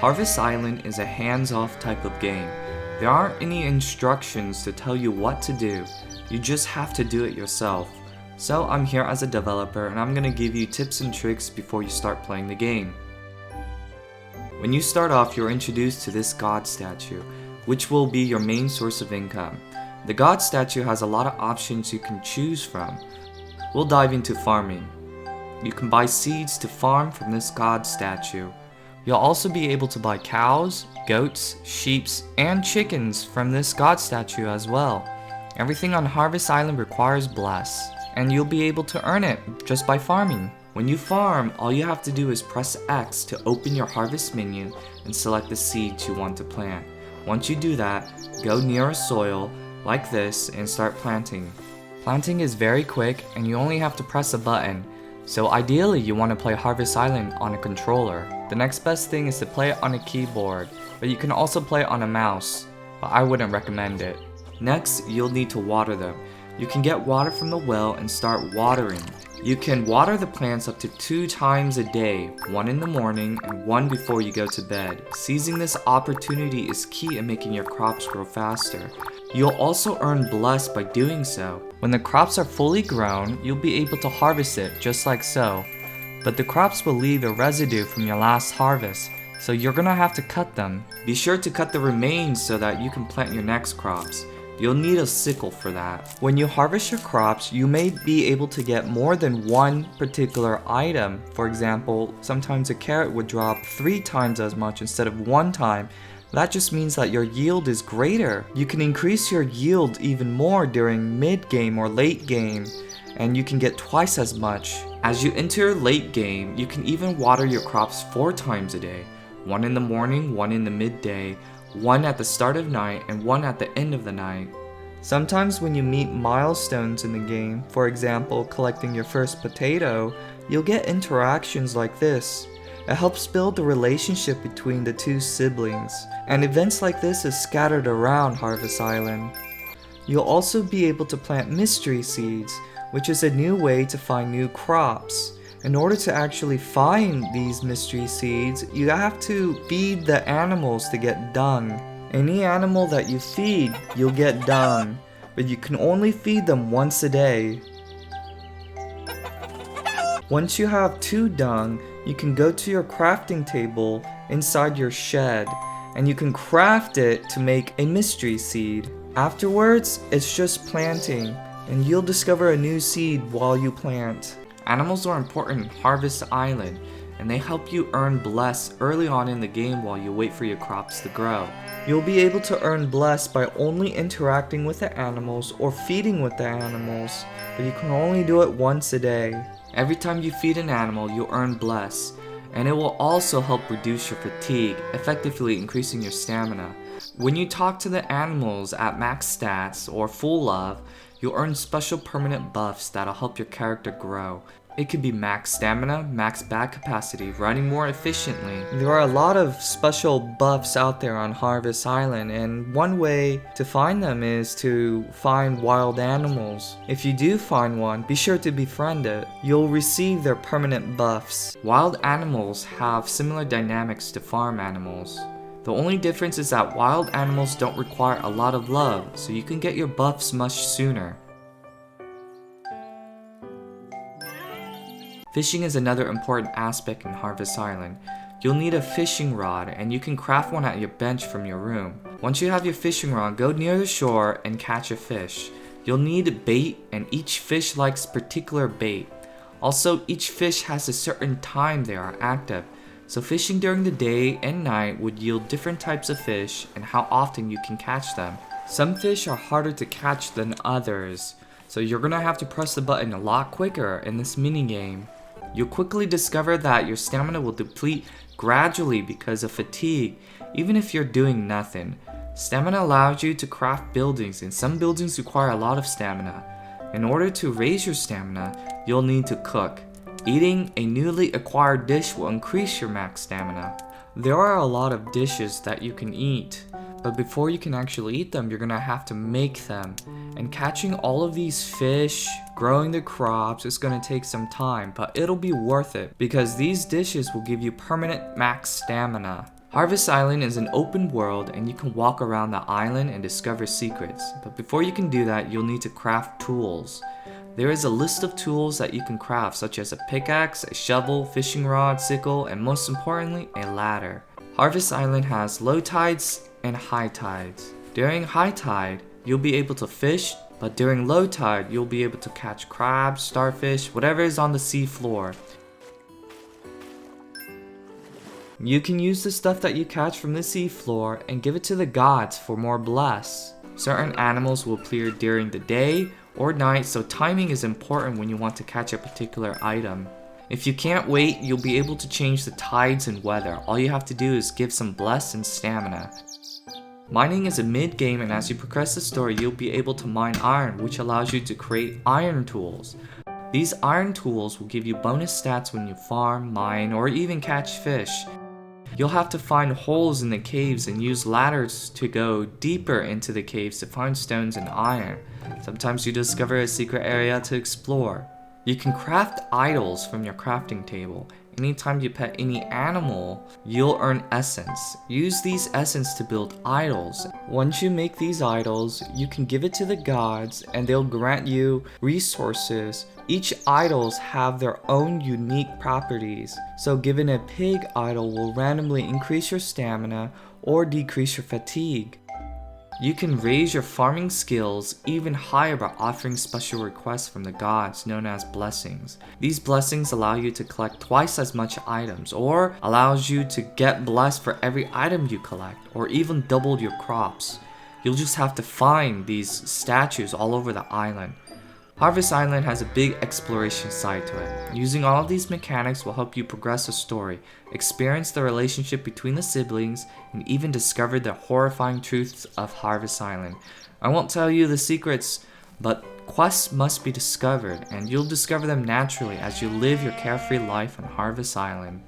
Harvest Island is a hands-off type of game. There aren't any instructions to tell you what to do, you just have to do it yourself. So I'm here as a developer and I'm gonna give you tips and tricks before you start playing the game. When you start off, you're introduced to this god statue, which will be your main source of income. The god statue has a lot of options you can choose from. We'll dive into farming. You can buy seeds to farm from this god statue. You'll also be able to buy cows, goats, sheep, and chickens from this god statue as well. Everything on Harvest Island requires bless, and you'll be able to earn it just by farming. When you farm, all you have to do is press X to open your harvest menu and select the seeds you want to plant. Once you do that, go near a soil like this and start planting. Planting is very quick and you only have to press a button. So ideally you want to play Harvest Island on a controller. The next best thing is to play it on a keyboard, but you can also play it on a mouse, but I wouldn't recommend it. Next, you'll need to water them. You can get water from the well and start watering. You can water the plants up to 2 times a day, one in the morning and one before you go to bed. Seizing this opportunity is key in making your crops grow faster. You'll also earn bless by doing so. When the crops are fully grown, you'll be able to harvest it just like so. But the crops will leave a residue from your last harvest, so you're gonna have to cut them. Be sure to cut the remains so that you can plant your next crops. You'll need a sickle for that. When you harvest your crops, you may be able to get more than one particular item. For example, sometimes a carrot would drop 3 times as much instead of 1 time. That just means that your yield is greater. You can increase your yield even more during mid-game or late game, and you can get twice as much. As you enter late game, you can even water your crops 4 times a day. 1 in the morning, 1 in the midday, 1 at the start of night, and 1 at the end of the night. Sometimes when you meet milestones in the game, for example collecting your first potato, you'll get interactions like this. It helps build the relationship between the 2 siblings, and events like this is scattered around Harvest Island. You'll also be able to plant mystery seeds, which is a new way to find new crops. In order to actually find these mystery seeds, you have to feed the animals to get dung. Any animal that you feed, you'll get dung, but you can only feed them once a day. Once you have 2 dung, you can go to your crafting table inside your shed, and you can craft it to make a mystery seed. Afterwards, it's just planting, and you'll discover a new seed while you plant. Animals are important in Harvest Island, and they help you earn bless early on in the game while you wait for your crops to grow. You'll be able to earn bless by only interacting with the animals or feeding with the animals, but you can only do it once a day. Every time you feed an animal, you'll earn bless, and it will also help reduce your fatigue, effectively increasing your stamina. When you talk to the animals at max stats or full love, you'll earn special permanent buffs that'll help your character grow. It could be max stamina, max bat capacity, running more efficiently. There are a lot of special buffs out there on Harvest Island, and one way to find them is to find wild animals. If you do find one, be sure to befriend it. You'll receive their permanent buffs. Wild animals have similar dynamics to farm animals. The only difference is that wild animals don't require a lot of love, so you can get your buffs much sooner. Fishing is another important aspect in Harvest Island. You'll need a fishing rod, and you can craft one at your bench from your room. Once you have your fishing rod, go near the shore and catch a fish. You'll need bait, and each fish likes particular bait. Also, each fish has a certain time they are active. So fishing during the day and night would yield different types of fish and how often you can catch them. Some fish are harder to catch than others, so you're gonna have to press the button a lot quicker in this minigame. You'll quickly discover that your stamina will deplete gradually because of fatigue, even if you're doing nothing. Stamina allows you to craft buildings, and some buildings require a lot of stamina. In order to raise your stamina, you'll need to cook. Eating a newly acquired dish will increase your max stamina. There are a lot of dishes that you can eat, but before you can actually eat them, you're gonna have to make them. And catching all of these fish, growing the crops, is gonna take some time, but it'll be worth it because these dishes will give you permanent max stamina. Harvest Island is an open world and you can walk around the island and discover secrets. But before you can do that, you'll need to craft tools. There is a list of tools that you can craft, such as a pickaxe, a shovel, fishing rod, sickle, and most importantly, a ladder. Harvest Island has low tides and high tides. During high tide, you'll be able to fish, but during low tide, you'll be able to catch crabs, starfish, whatever is on the sea floor. You can use the stuff that you catch from the sea floor and give it to the gods for more bless. Certain animals will appear during the day or night, so timing is important when you want to catch a particular item. If you can't wait, you'll be able to change the tides and weather. All you have to do is give some bless and stamina. Mining is a mid-game, and as you progress the story, you'll be able to mine iron, which allows you to create iron tools. These iron tools will give you bonus stats when you farm, mine, or even catch fish. You'll have to find holes in the caves and use ladders to go deeper into the caves to find stones and iron. Sometimes you discover a secret area to explore. You can craft idols from your crafting table. Anytime you pet any animal, you'll earn essence. Use these essence to build idols. Once you make these idols, you can give it to the gods and they'll grant you resources. Each idols have their own unique properties. So given a pig idol will randomly increase your stamina or decrease your fatigue. You can raise your farming skills even higher by offering special requests from the gods known as blessings. These blessings allow you to collect twice as much items, or allows you to get blessed for every item you collect, or even double your crops. You'll just have to find these statues all over the island. Harvest Island has a big exploration side to it. Using all of these mechanics will help you progress the story, experience the relationship between the siblings, and even discover the horrifying truths of Harvest Island. I won't tell you the secrets, but quests must be discovered, and you'll discover them naturally as you live your carefree life on Harvest Island.